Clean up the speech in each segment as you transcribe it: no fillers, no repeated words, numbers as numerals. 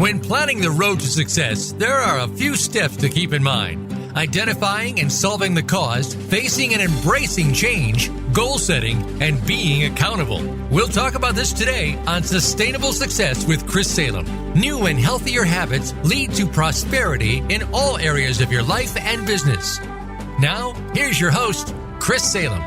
When planning the road to success, there are a few steps to keep in mind. Identifying and solving the cause, facing and embracing change, goal setting, and being accountable. We'll talk about this today on Sustainable Success with Chris Salem. New and healthier habits lead to prosperity in all areas of your life and business. Now, here's your host, Chris Salem.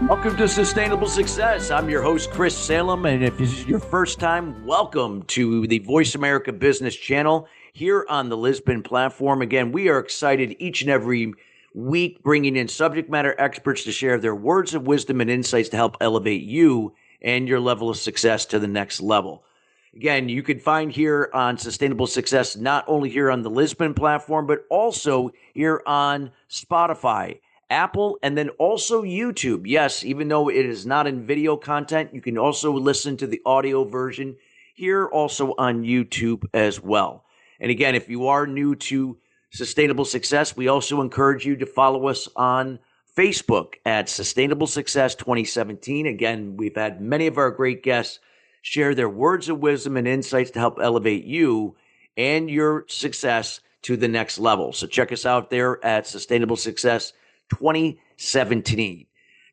Welcome to Sustainable Success. I'm your host, Chris Salem, and if this is your first time, welcome to the Voice America Business Channel here on the Lisbon platform. Again, we are excited each and every week bringing in subject matter experts to share their words of wisdom and insights to help elevate you and your level of success to the next level. Again, you can find here on Sustainable Success, not only here on the Lisbon platform, but also here on Spotify, Apple, and then also YouTube. Yes, even though it is not in video content, you can also listen to the audio version here also on YouTube as well. And again, if you are new to Sustainable Success, we also encourage you to follow us on Facebook at Sustainable Success 2017. Again, we've had many of our great guests share their words of wisdom and insights to help elevate you and your success to the next level. So check us out there at Sustainable Success 2017.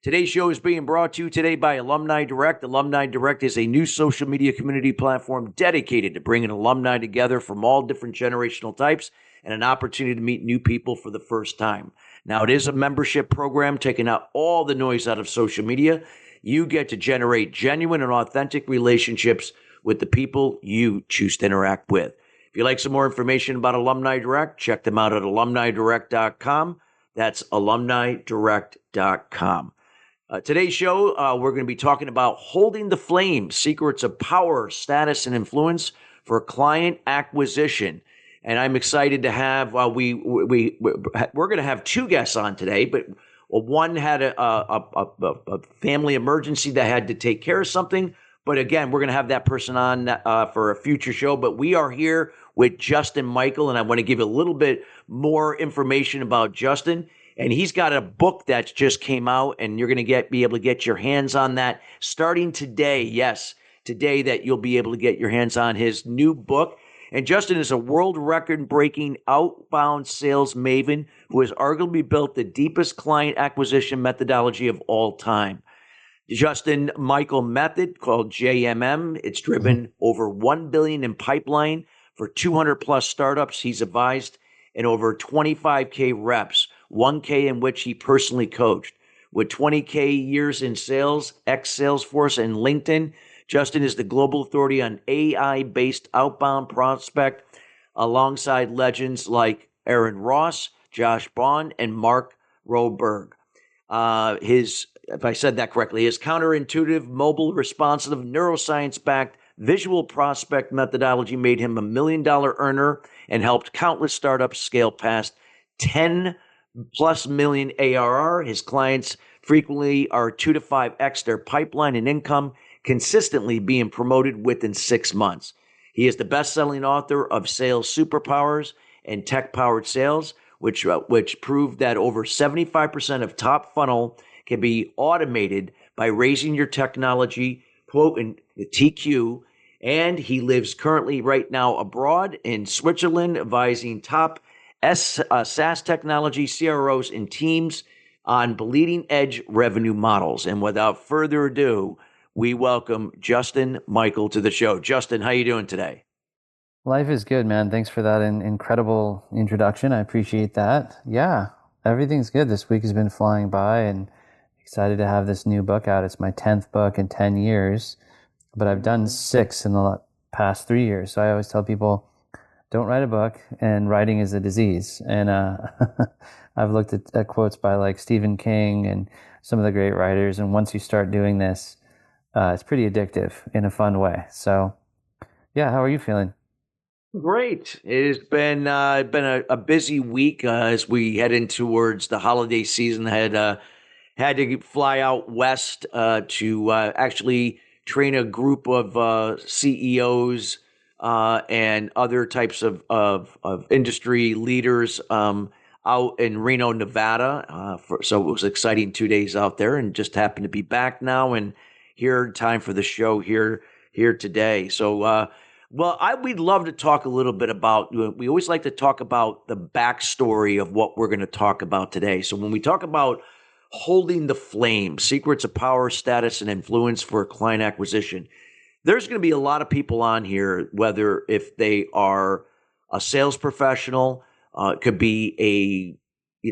Today's show is being brought to you today by Alumni Direct. Alumni Direct is a new social media community platform dedicated to bringing alumni together from all different generational types and an opportunity to meet new people for the first time. Now, it is a membership program taking out all the noise out of social media. You get to generate genuine and authentic relationships with the people you choose to interact with. If you'd like some more information about Alumni Direct, check them out at alumnidirect.com. That's alumnidirect.com. Today's show, we're going to be talking about holding the flame, secrets of power, status, and influence for client acquisition. And I'm excited to have, we're going to have two guests on today, but one had a family emergency that had to take care of something. But again, we're going to have that person on for a future show. But we are here with Justin Michael, and I want to give you a little bit more information about Justin. And he's got a book that just came out, and you're going to be able to get your hands on that starting today. Yes, today that you'll be able to get your hands on his new book. And Justin is a world record-breaking outbound sales maven who has arguably built the deepest client acquisition methodology of all time. The Justin Michael method, called JMM, it's driven over $1 billion in pipeline for 200 plus startups he's advised and over 25K reps, 1K in which he personally coached. With 20K years in sales, ex-Salesforce, and LinkedIn, Justin is the global authority on AI-based outbound prospect alongside legends like Aaron Ross, Josh Bond, and Mark Roberg. If I said that correctly, his counterintuitive, mobile, responsive, neuroscience-backed visual prospect methodology made him $1 million earner and helped countless startups scale past 10 plus million ARR. His clients frequently are 2 to 5x their pipeline and income, consistently being promoted within 6 months. He is the best-selling author of Sales Superpowers and Tech-Powered Sales, which proved that over 75% of top funnel can be automated by raising your technology, quote, in the TQ. And he lives currently right now abroad in Switzerland, advising top SaaS technology CROs and teams on bleeding-edge revenue models. And without further ado, we welcome Justin Michael to the show. Justin, how you doing today? Life is good, man. Thanks for that incredible introduction. I appreciate that. Yeah, everything's good. This week has been flying by, and excited to have this new book out. It's my 10th book in 10 years, but I've done 6 in the past 3 years. So I always tell people, don't write a book, and writing is a disease. And I've looked at quotes by like Stephen King and some of the great writers. And once you start doing this, it's pretty addictive in a fun way. So yeah, how are you feeling? Great. It has been a busy week as we head in towards the holiday season. I had to fly out west to actually train a group of CEOs and other types of industry leaders out in Reno, Nevada. So it was exciting 2 days out there, and just happened to be back now and here in time for the show here today. So Well, we'd love to talk a little bit about, we always like to talk about the backstory of what we're going to talk about today. So when we talk about holding the flame, secrets of power, status, and influence for client acquisition, there's going to be a lot of people on here, whether if they are a sales professional, it could be a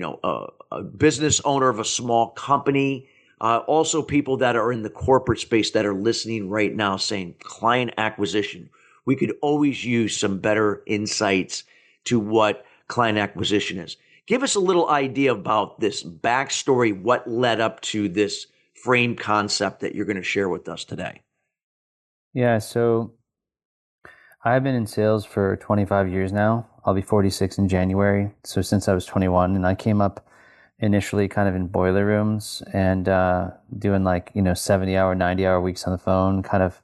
business owner of a small company, also people that are in the corporate space that are listening right now saying client acquisition. We could always use some better insights to what client acquisition is. Give us a little idea about this backstory, what led up to this frame concept that you're going to share with us today. Yeah, so I've been in sales for 25 years now. I'll be 46 in January. So since I was 21, and I came up initially kind of in boiler rooms and doing 70-hour, 90-hour weeks on the phone, kind of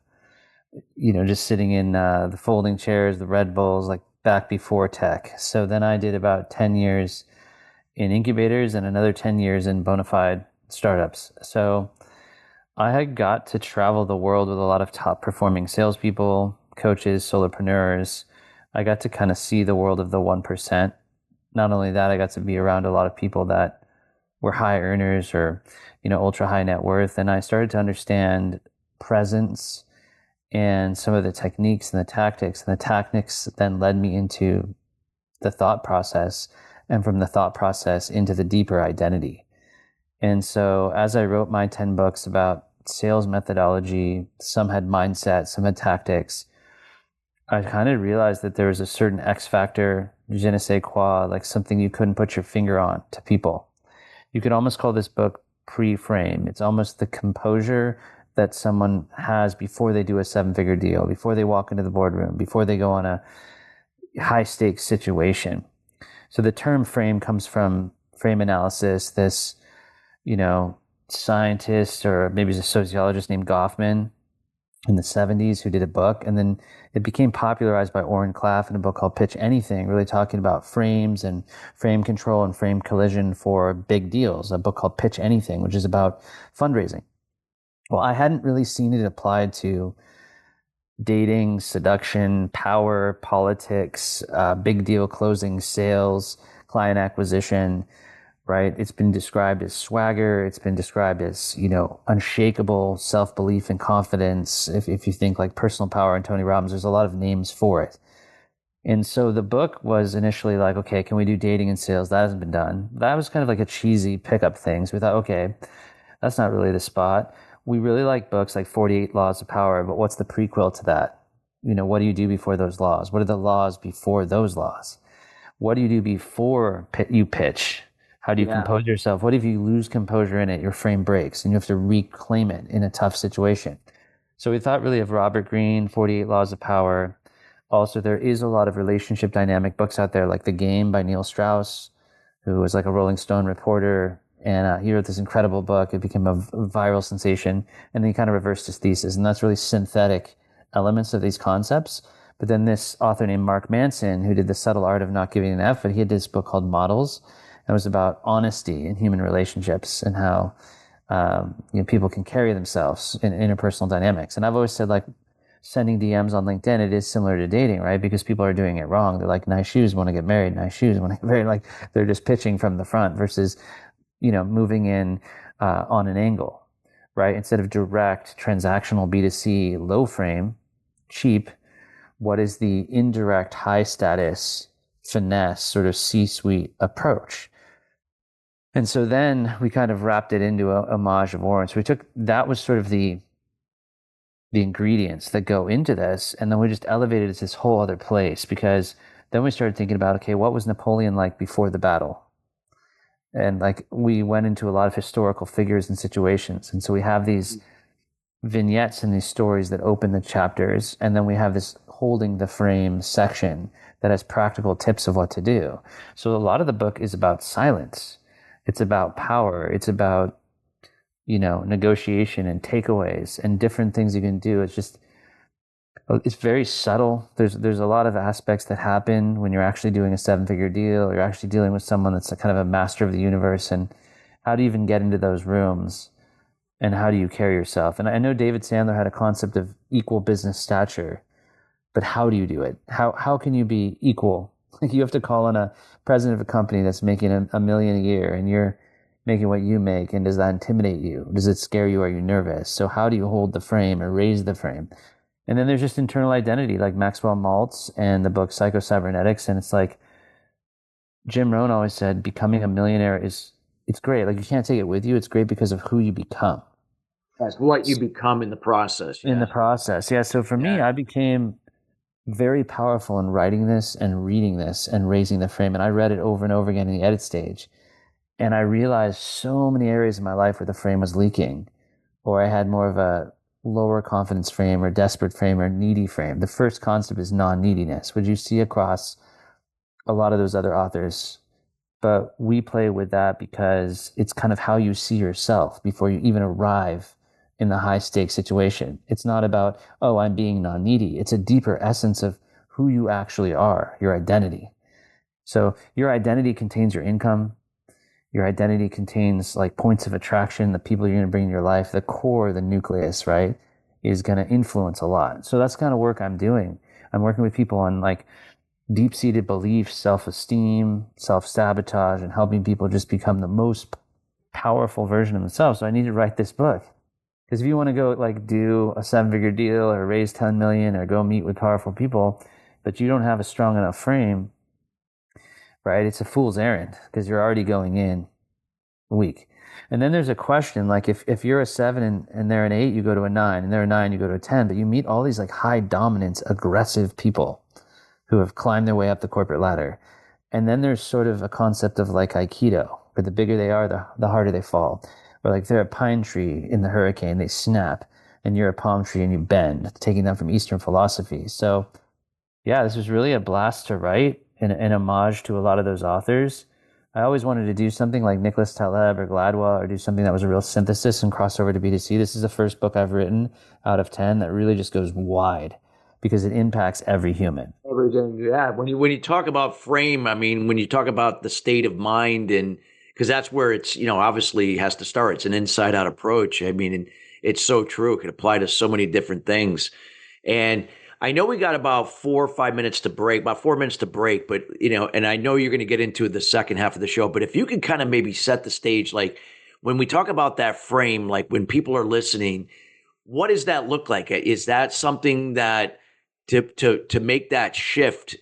just sitting in the folding chairs, the Red Bulls, like back before tech. So then I did about 10 years in incubators and another 10 years in bona fide startups. So I had got to travel the world with a lot of top performing salespeople, coaches, solopreneurs. I got to kind of see the world of the 1%. Not only that, I got to be around a lot of people that were high earners or, ultra high net worth. And I started to understand presence and some of the techniques and the tactics. And the tactics then led me into the thought process, and from the thought process into the deeper identity. And so as I wrote my 10 books about sales methodology, some had mindset, some had tactics, I kind of realized that there was a certain X factor, je ne sais quoi, like something you couldn't put your finger on to people. You could almost call this book pre-frame. It's almost the composure that someone has before they do a 7-figure deal, before they walk into the boardroom, before they go on a high stakes situation. So the term frame comes from frame analysis. This, scientist, or maybe he's a sociologist named Goffman in the 70s, who did a book, and then it became popularized by Oren Klaff in a book called Pitch Anything, really talking about frames and frame control and frame collision for big deals, a book called Pitch Anything, which is about fundraising. Well, I hadn't really seen it applied to dating, seduction, power, politics, big deal closing, sales, client acquisition, right? It's been described as swagger. It's been described as, unshakable self-belief and confidence. If you think like personal power and Tony Robbins, there's a lot of names for it. And so the book was initially like, okay, can we do dating and sales? That hasn't been done. That was kind of like a cheesy pickup thing. So we thought, okay, that's not really the spot. We really like books like 48 Laws of Power, but what's the prequel to that? What do you do before those laws? What are the laws before those laws? What do you do before you pitch? How do you compose yourself? What if you lose composure in it? Your frame breaks and you have to reclaim it in a tough situation. So we thought really of Robert Greene, 48 Laws of Power. Also, there is a lot of relationship dynamic books out there, like The Game by Neil Strauss, who was like a Rolling Stone reporter. And he wrote this incredible book. It became a viral sensation. And then he kind of reversed his thesis. And that's really synthetic elements of these concepts. But then this author named Mark Manson, who did The Subtle Art of Not Giving an F, and he had this book called Models. And it was about honesty in human relationships and how people can carry themselves in interpersonal dynamics. And I've always said, like, sending DMs on LinkedIn, it is similar to dating, right? Because people are doing it wrong. They're like, nice shoes, want to get married, nice shoes, want to get married. Like, they're just pitching from the front versus moving in on an angle, right? Instead of direct transactional B2C, low frame, cheap, what is the indirect high status, finesse, sort of C-suite approach? And so then we kind of wrapped it into a homage of Oren. So that was sort of the ingredients that go into this. And then we just elevated it to this whole other place, because then we started thinking about, okay, what was Napoleon like before the battle? And like we went into a lot of historical figures and situations. And so we have these vignettes and these stories that open the chapters. And then we have this holding the frame section that has practical tips of what to do. So a lot of the book is about silence. It's about power. It's about, negotiation and takeaways and different things you can do. It's very subtle. There's a lot of aspects that happen when you're actually doing a 7-figure deal, or you're actually dealing with someone that's a kind of a master of the universe. And how do you even get into those rooms? And how do you carry yourself? And I know David Sandler had a concept of equal business stature, but how do you do it? How can you be equal? Like you have to call on a president of a company that's making a million a year and you're making what you make. And does that intimidate you? Does it scare you? Are you nervous? So how do you hold the frame or raise the frame? And then there's just internal identity, like Maxwell Maltz and the book Psycho-Cybernetics. And it's like Jim Rohn always said, becoming a millionaire it's great. Like you can't take it with you. It's great because of who you become. That's what you become in the process. In the process. Yeah. So for me, I became very powerful in writing this and reading this and raising the frame. And I read it over and over again in the edit stage. And I realized so many areas of my life where the frame was leaking, or I had more of a lower confidence frame or desperate frame or needy frame. The first concept is non-neediness, which you see across a lot of those other authors. But we play with that because it's kind of how you see yourself before you even arrive in the high stakes situation. It's not about, oh, I'm being non-needy. It's a deeper essence of who you actually are, your identity. So your identity contains your income. Your identity contains like points of attraction, the people you're going to bring in your life, the core, the nucleus, right, is going to influence a lot. So that's kind of work I'm doing. I'm working with people on like deep-seated beliefs, self-esteem, self-sabotage, and helping people just become the most powerful version of themselves. So I need to write this book. Because if you want to go like do a 7-figure deal or raise 10 million or go meet with powerful people, but you don't have a strong enough frame, right? It's a fool's errand because you're already going in weak. And then there's a question, like if you're a 7 and they're an 8, you go to a 9, and they're a 9, you go to a 10, but you meet all these like high dominance, aggressive people who have climbed their way up the corporate ladder. And then there's sort of a concept of like Aikido, where the bigger they are, the harder they fall. Or like they're a pine tree in the hurricane, they snap, and you're a palm tree and you bend, taking them from Eastern philosophy. So yeah, this was really a blast to write, an homage to a lot of those authors. I always wanted to do something like Nicholas Taleb or Gladwell, or do something that was a real synthesis and cross over to B2C. This is the first book I've written out of 10 that really just goes wide because it impacts every human. Everything, yeah. When you talk about frame, I mean, when you talk about the state of mind, and because that's where it's, obviously has to start. It's an inside out approach. I mean, and it's so true. It could apply to so many different things. And I know we got about 4 or 5 minutes to break, about 4 minutes to break, but, and I know you're going to get into the second half of the show, but if you can kind of maybe set the stage, like when we talk about that frame, like when people are listening, what does that look like? Is that something that to make that shift,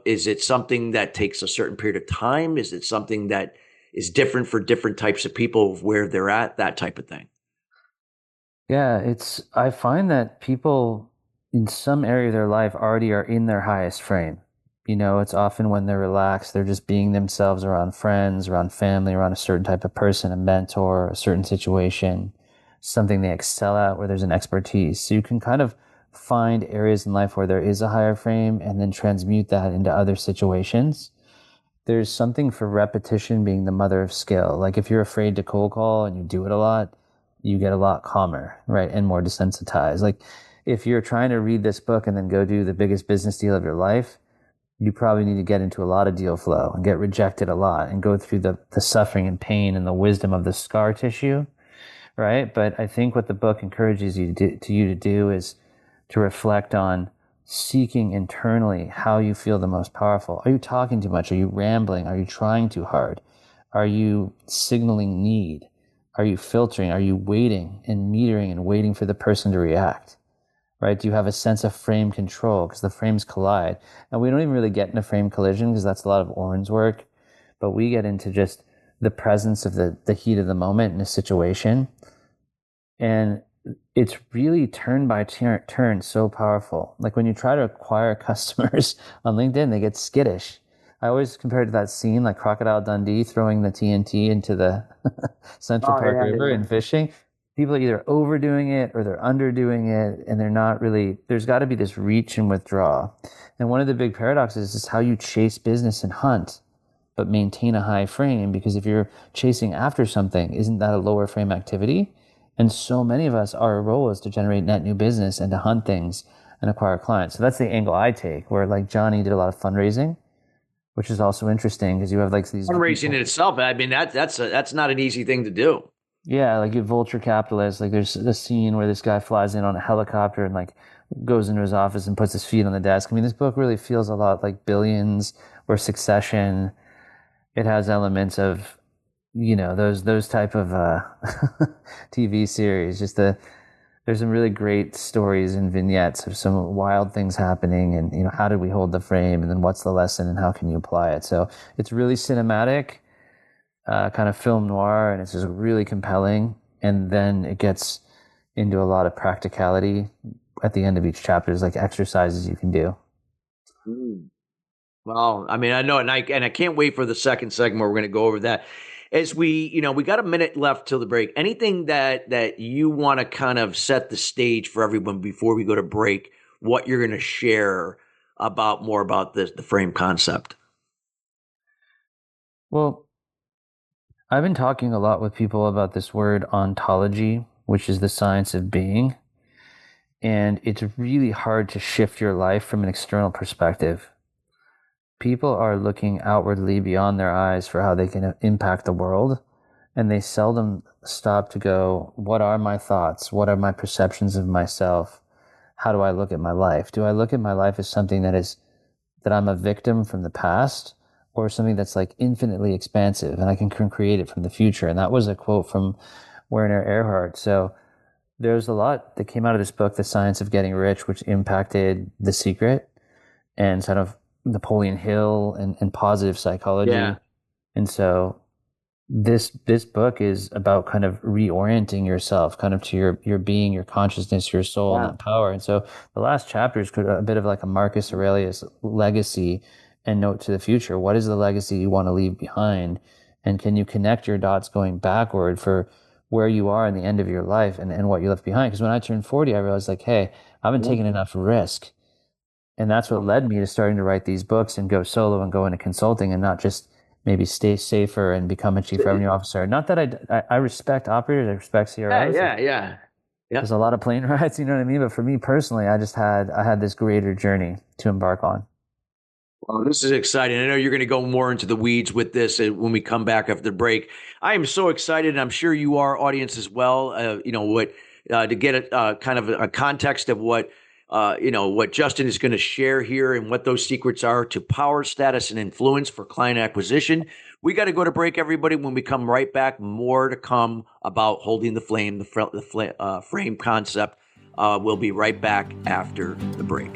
is it something that takes a certain period of time? Is it something that is different for different types of people where they're at, that type of thing? Yeah, I find that people in some area of their life already are in their highest frame. It's often when they're relaxed, they're just being themselves around friends, around family, around a certain type of person, a mentor, a certain situation, something they excel at where there's an expertise. So you can kind of find areas in life where there is a higher frame and then transmute that into other situations. There's something for repetition being the mother of skill. Like if you're afraid to cold call and you do it a lot, you get a lot calmer, right? And more desensitized. Like if you're trying to read this book and then go do the biggest business deal of your life, you probably need to get into a lot of deal flow and get rejected a lot and go through the suffering and pain and the wisdom of the scar tissue, right? But I think what the book encourages you to do is to reflect on seeking internally how you feel the most powerful. Are you talking too much? Are you rambling? Are you trying too hard? Are you signaling need? Are you filtering? Are you waiting and metering and waiting for the person to react? Right? Do you have a sense of frame control? Because the frames collide. And we don't even really get into frame collision because that's a lot of Oren's work. But we get into just the presence of the heat of the moment in a situation. And it's really turn by turn so powerful. Like when you try to acquire customers on LinkedIn, they get skittish. I always compare it to that scene like Crocodile Dundee throwing the TNT into the Central Park River and fishing. People are either overdoing it or they're underdoing it, and they're not really, there's got to be this reach and withdraw. And one of the big paradoxes is how you chase business and hunt, but maintain a high frame, because if you're chasing after something, isn't that a lower frame activity? And so many of us, our role is to generate net new business and to hunt things and acquire clients. So that's the angle I take, where like Jonny did a lot of fundraising, which is also interesting because you have like these fundraising in itself. I mean, that's not an easy thing to do. Yeah, like you vulture capitalists. Like there's a scene where this guy flies in on a helicopter and like goes into his office and puts his feet on the desk. I mean, this book really feels a lot like Billions or Succession. It has elements of, those type of TV series. There's some really great stories and vignettes of some wild things happening, and how did we hold the frame, and then what's the lesson, and how can you apply it? So it's really cinematic, kind of film noir, and it's just really compelling. And then it gets into a lot of practicality at the end of each chapter. There's like exercises you can do. Well, I mean, I know, and I can't wait for the second segment where we're going to go over that. As we got a minute left till the break. Anything that you want to kind of set the stage for everyone before we go to break, what you're going to share more about the frame concept? Well, I've been talking a lot with people about this word ontology, which is the science of being. And it's really hard to shift your life from an external perspective. People are looking outwardly beyond their eyes for how they can impact the world, and they seldom stop to go, what are my thoughts? What are my perceptions of myself? How do I look at my life? Do I look at my life as something that I'm a victim from the past, or something that's like infinitely expansive and I can create it from the future? And that was a quote from Werner Erhard. So there's a lot that came out of this book, The Science of Getting Rich, which impacted The Secret and sort of Napoleon Hill and positive psychology. Yeah. And so this book is about kind of reorienting yourself kind of to your being, your consciousness, your soul, and that power. And so the last chapter is a bit of like a Marcus Aurelius legacy and note to the future. What is the legacy you want to leave behind? And can you connect your dots going backward for where you are in the end of your life and what you left behind? Because when I turned 40, I realized like, hey, I haven't taken enough risk. And that's what led me to starting to write these books and go solo and go into consulting and not just maybe stay safer and become a chief revenue officer. Not that I respect operators, I respect CROs. Yeah. There's a lot of plane rides, you know what I mean? But for me personally, I had this greater journey to embark on. Well, this is exciting. I know you're going to go more into the weeds with this when we come back after the break. I am so excited, and I'm sure you are, audience, as well. To get a kind of a context of what Justin is going to share here and what those secrets are to power, status, and influence for client acquisition. We got to go to break, everybody. When we come right back, more to come about holding the flame, the frame concept. We'll be right back after the break.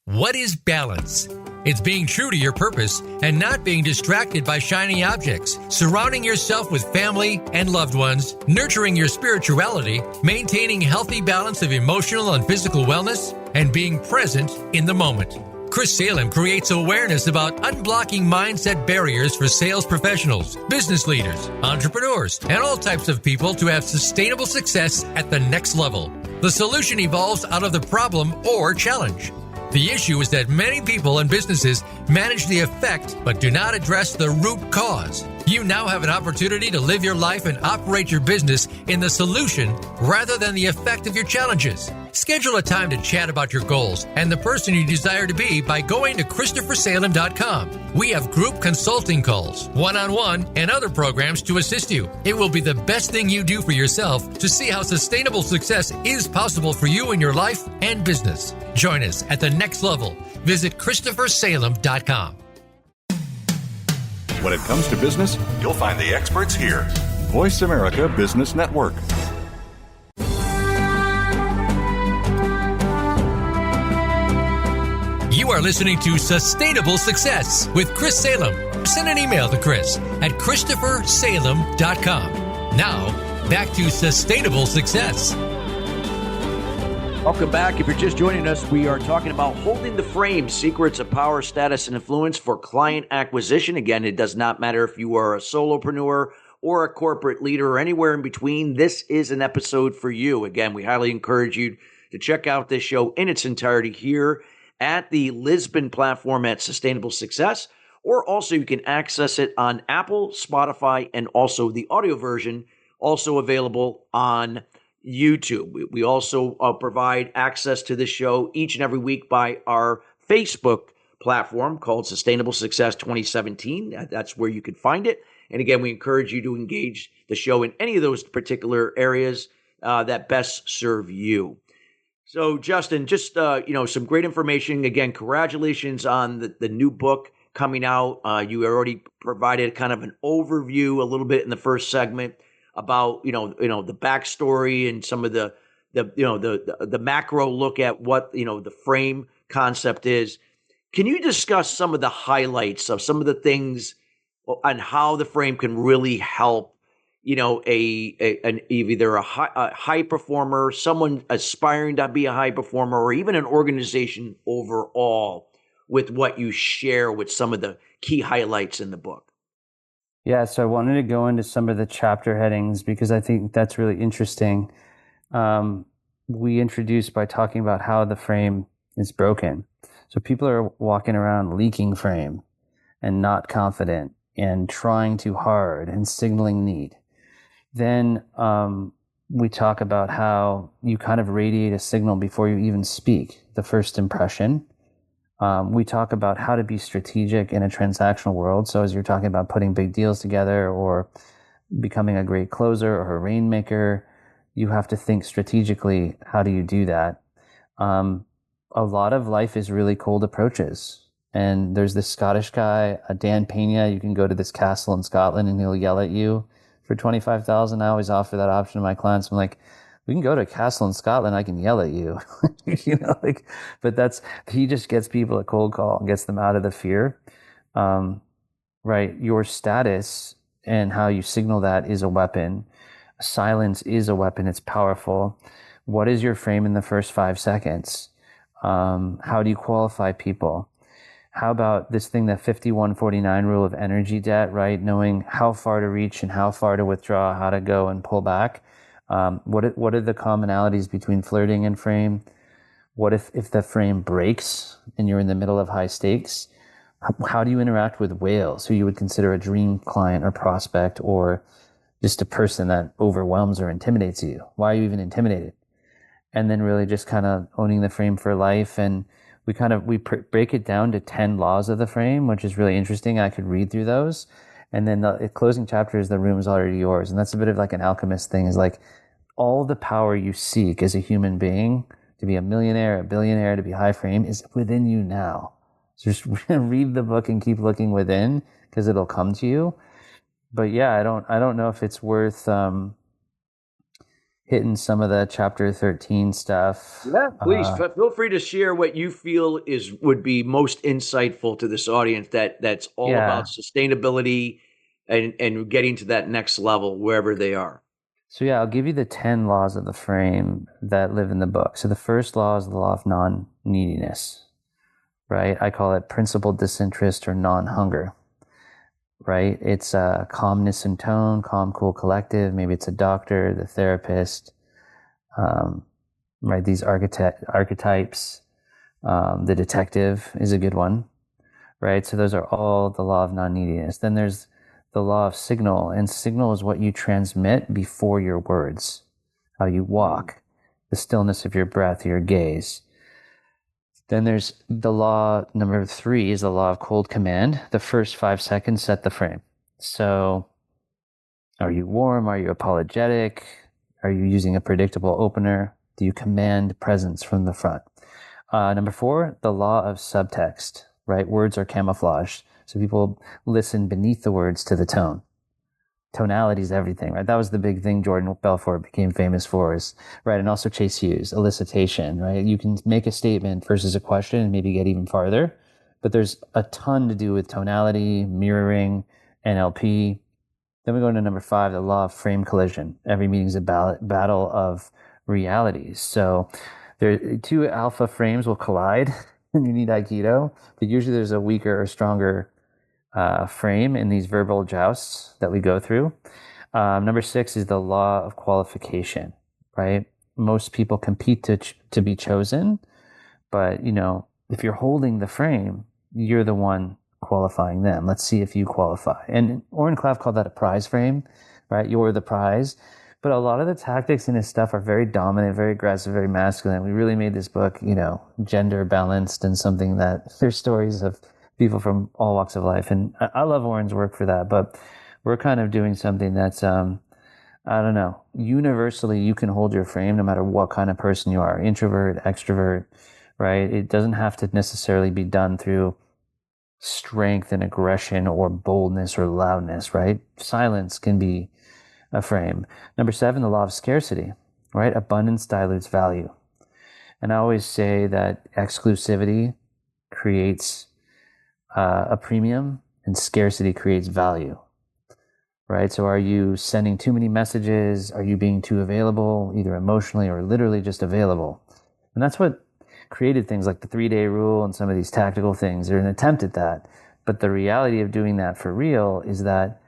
What is balance? It's being true to your purpose and not being distracted by shiny objects, surrounding yourself with family and loved ones, nurturing your spirituality, maintaining healthy balance of emotional and physical wellness, and being present in the moment. Chris Salem creates awareness about unblocking mindset barriers for sales professionals, business leaders, entrepreneurs, and all types of people to have sustainable success at the next level. The solution evolves out of the problem or challenge. The issue is that many people and businesses manage the effect but do not address the root cause. You now have an opportunity to live your life and operate your business in the solution rather than the effect of your challenges. Schedule a time to chat about your goals and the person you desire to be by going to ChristopherSalem.com. We have group consulting calls, one-on-one, and other programs to assist you. It will be the best thing you do for yourself to see how sustainable success is possible for you in your life and business. Join us at the next level. Visit ChristopherSalem.com. When it comes to business, you'll find the experts here. Voice America Business Network. You are listening to Sustainable Success with Chris Salem. Send an email to Chris at ChristopherSalem.com. Now, back to Sustainable Success. Welcome back. If you're just joining us, we are talking about holding the frame, secrets of power, status, and influence for client acquisition. Again, it does not matter if you are a solopreneur or a corporate leader or anywhere in between. This is an episode for you. Again, we highly encourage you to check out this show in its entirety here at the Lisbon platform at Sustainable Success, or also you can access it on Apple, Spotify, and also the audio version, also available on YouTube. We also provide access to this show each and every week by our Facebook platform called Sustainable Success 2017. That's where you can find it. And again, we encourage you to engage the show in any of those particular areas that best serve you. So, Justin, just some great information. Again, congratulations on the new book coming out. You already provided kind of an overview a little bit in the first segment about the backstory and some of the macro look at what the frame concept is. Can you discuss some of the highlights of some of the things on how the frame can really help either a high performer, someone aspiring to be a high performer, or even an organization overall, with what you share with some of the key highlights in the book? Yeah, so I wanted to go into some of the chapter headings because I think that's really interesting. We introduced by talking about how the frame is broken. So people are walking around leaking frame and not confident and trying too hard and signaling need. Then we talk about how you kind of radiate a signal before you even speak, the first impression. We talk about how to be strategic in a transactional world. So as you're talking about putting big deals together or becoming a great closer or a rainmaker, you have to think strategically. How do you do that? A lot of life is really cold approaches. And there's this Scottish guy, Dan Pena. You can go to this castle in Scotland and he'll yell at you for $25,000. I always offer that option to my clients. I'm like, we can go to a castle in Scotland. I can yell at you, but he just gets people a cold call and gets them out of the fear. Right. Your status and how you signal that is a weapon. Silence is a weapon. It's powerful. What is your frame in the first 5 seconds? How do you qualify people? How about this thing, the 51-49 rule of energy debt, right? Knowing how far to reach and how far to withdraw, how to go and pull back. What are the commonalities between flirting and frame? What if the frame breaks and you're in the middle of high stakes? How do you interact with whales, who you would consider a dream client or prospect, or just a person that overwhelms or intimidates you? Why are you even intimidated? And then really just kind of owning the frame for life. And we break it down to 10 laws of the frame, which is really interesting. I could read through those. And then the closing chapter is the room is already yours. And that's a bit of like an alchemist thing, is like all the power you seek as a human being to be a millionaire, a billionaire, to be high frame is within you now. So just read the book and keep looking within, because it'll come to you. But yeah, I don't know if it's worth hitting some of the chapter 13 stuff. Yeah, please feel free to share what you feel would be most insightful to this audience that's all about sustainability and getting to that next level wherever they are. So yeah, I'll give you the 10 laws of the frame that live in the book. So the first law is the law of non-neediness, right? I call it principled disinterest or non-hunger, right? It's calmness and tone, calm, cool, collective. Maybe it's a doctor, the therapist, right? These archetypes. The detective is a good one, right? So those are all the law of non-neediness. Then there's the law of signal, and signal is what you transmit before your words, how you walk, the stillness of your breath, your gaze. Then there's the law, number 3 is the law of cold command. The first 5 seconds set the frame. So are you warm? Are you apologetic? Are you using a predictable opener? Do you command presence from the front? Number 4, the law of subtext, right? Words are camouflaged. So people listen beneath the words to the tone. Tonality is everything, right? That was the big thing Jordan Belfort became famous for, is, right? And also Chase Hughes, elicitation, right? You can make a statement versus a question and maybe get even farther, but there's a ton to do with tonality, mirroring, NLP. Then we go into number 5, the law of frame collision. Every meeting is a battle of realities. So there, 2 alpha frames will collide and you need Aikido, but usually there's a weaker or stronger frame in these verbal jousts that we go through. Number 6 is the law of qualification, right? Most people compete to be chosen, but if you're holding the frame, you're the one qualifying them. Let's see if you qualify. And Oren Klaff called that a prize frame, right? You're the prize. But a lot of the tactics in his stuff are very dominant, very aggressive, very masculine. We really made this book, gender balanced and something that there's stories of people from all walks of life. And I love Warren's work for that, but we're kind of doing something that's, I don't know, universally you can hold your frame no matter what kind of person you are, introvert, extrovert, right? It doesn't have to necessarily be done through strength and aggression or boldness or loudness, right? Silence can be a frame. Number 7, the law of scarcity, right? Abundance dilutes value. And I always say that exclusivity creates a premium and scarcity creates value, right? So are you sending too many messages? Are you being too available, either emotionally or literally just available? And that's what created things like the 3-day rule and some of these tactical things. They're an attempt at that. But the reality of doing that for real is that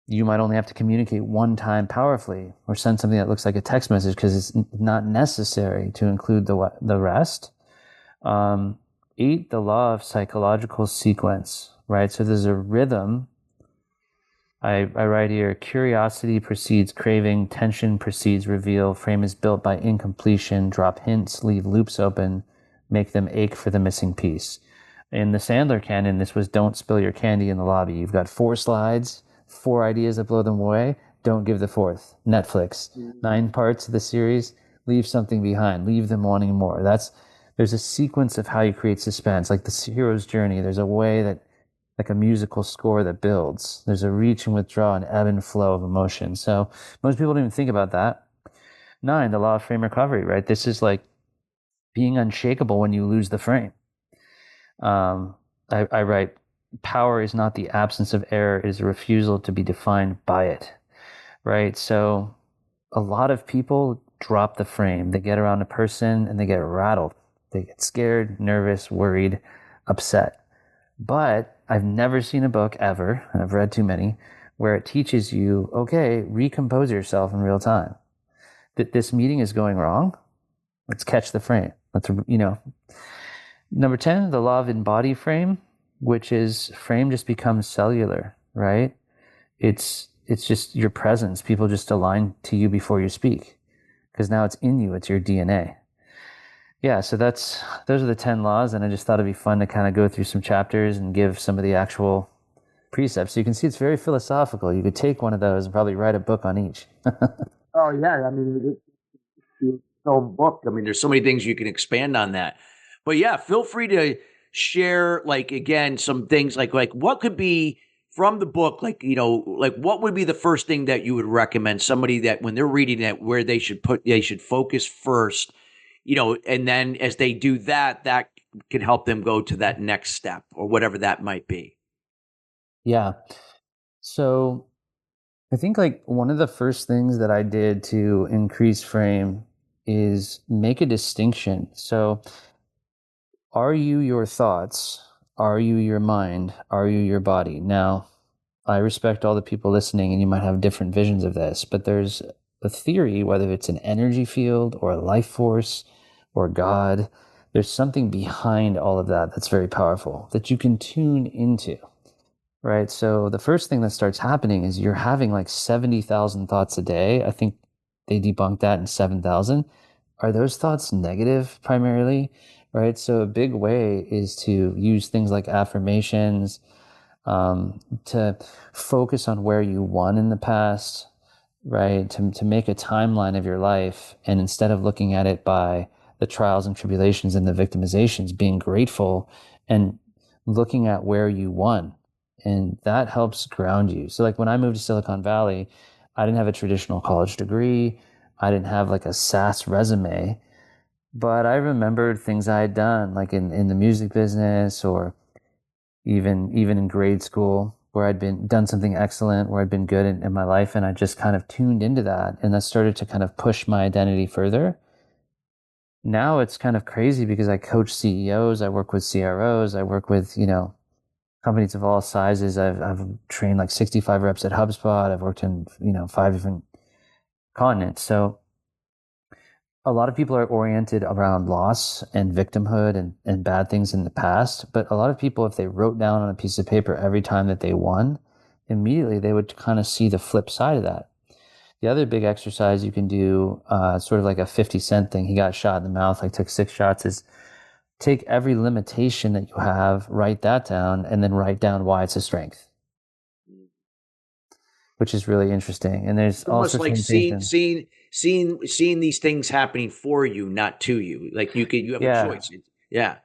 you might only have to communicate one time powerfully or send something that looks like a text message because it's not necessary to include the rest. 8, the law of psychological sequence, right? So there's a rhythm. I write here, curiosity precedes craving, tension precedes reveal, frame is built by incompletion, drop hints, leave loops open, make them ache for the missing piece. In the Sandler canon, this was don't spill your candy in the lobby. You've got 4 slides, 4 ideas that blow them away, don't give the 4th. Netflix, 9 parts of the series, leave something behind, leave them wanting more. There's a sequence of how you create suspense, like the hero's journey. There's a way that, like a musical score that builds. There's a reach and withdraw and ebb and flow of emotion. So most people don't even think about that. 9, the law of frame recovery, right? This is like being unshakable when you lose the frame. I write, power is not the absence of error, it is a refusal to be defined by it, right? So a lot of people drop the frame. They get around a person and they get rattled. They get scared, nervous, worried, upset. But I've never seen a book ever, and I've read too many, where it teaches you, okay, recompose yourself in real time. That this meeting is going wrong. Let's catch the frame. Number 10, the law of embodied frame, which is frame just becomes cellular, right? It's just your presence. People just align to you before you speak because now it's in you. It's your DNA. Yeah, so those are the 10 laws, and I just thought it'd be fun to kind of go through some chapters and give some of the actual precepts. So you can see it's very philosophical. You could take one of those and probably write a book on each. Oh, yeah. I mean, it's no book. I mean, there's so many things you can expand on that. But yeah, feel free to share, like, again, some things like what could be from the book, like what would be the first thing that you would recommend somebody that when they're reading it, where they should focus first, and then as they do that can help them go to that next step or whatever that might be. Yeah. So I think like one of the first things that I did to increase frame is make a distinction. So are you your thoughts? Are you your mind? Are you your body? Now, I respect all the people listening, and you might have different visions of this, but there's a theory, whether it's an energy field or a life force or God, there's something behind all of that that's very powerful that you can tune into, right? So the first thing that starts happening is you're having like 70,000 thoughts a day. I think they debunked that in 7,000. Are those thoughts negative primarily? Right. So a big way is to use things like affirmations, to focus on where you won in the past, right? To make a timeline of your life. And instead of looking at it by the trials and tribulations and the victimizations, being grateful and looking at where you won. And that helps ground you. So like when I moved to Silicon Valley, I didn't have a traditional college degree. I didn't have like a SaaS resume. But I remembered things I had done, like in the music business or even in grade school, where I'd done something excellent, where I'd been good in my life. And I just kind of tuned into that. And that started to kind of push my identity further. Now it's kind of crazy because I coach CEOs, I work with CROs, I work with, companies of all sizes. I've trained like 65 reps at HubSpot. I've worked in, 5 different continents. So a lot of people are oriented around loss and victimhood and bad things in the past. But a lot of people, if they wrote down on a piece of paper every time that they won, immediately they would kind of see the flip side of that. The other big exercise you can do, sort of like a 50 Cent thing, he got shot in the mouth, like took 6 shots, is take every limitation that you have, write that down, and then write down why it's a strength, which is really interesting. And there's all Almost sorts of like limitations. seeing these things happening for you, not to you. Like you have a Yeah. choice. Yeah.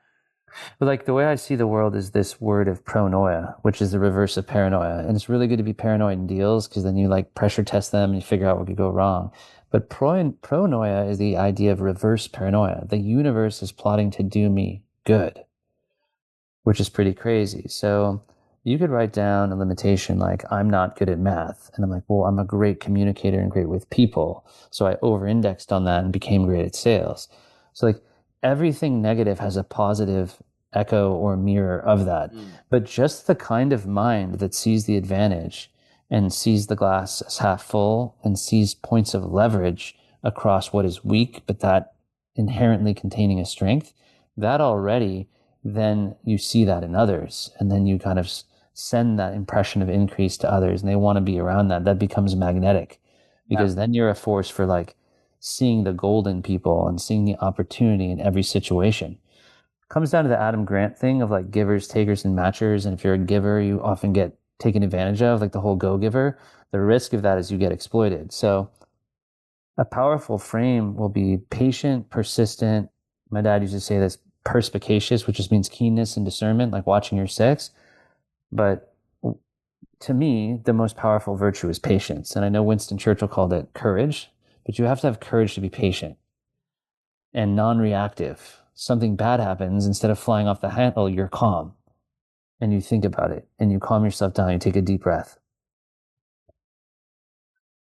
But like the way I see the world is this word of pronoia, which is the reverse of paranoia. And it's really good to be paranoid in deals because then you like pressure test them and you figure out what could go wrong. But pronoia is the idea of reverse paranoia. The universe is plotting to do me good, which is pretty crazy. So you could write down a limitation like, I'm not good at math. And I'm like, well, I'm a great communicator and great with people. So I over indexed on that and became great at sales. So like everything negative has a positive echo or mirror of that. But just the kind of mind that sees the advantage and sees the glass as half full and sees points of leverage across what is weak, but that inherently containing a strength, that already, then you see that in others. And then you kind of send that impression of increase to others and they want to be around that. That becomes magnetic because then you're a force for like seeing the gold in people and seeing the opportunity in every situation. Comes down to the Adam Grant thing of like givers, takers, and matchers. And if you're a giver, you often get taken advantage of, like the whole go giver. The risk of that is you get exploited. So a powerful frame will be patient, persistent. My dad used to say this, perspicacious, which just means keenness and discernment, like watching your six. But to me, the most powerful virtue is patience. And I know Winston Churchill called it courage, but you have to have courage to be patient and non-reactive. Something bad happens, instead of flying off the handle, you're calm and you think about it and you calm yourself down. You take a deep breath,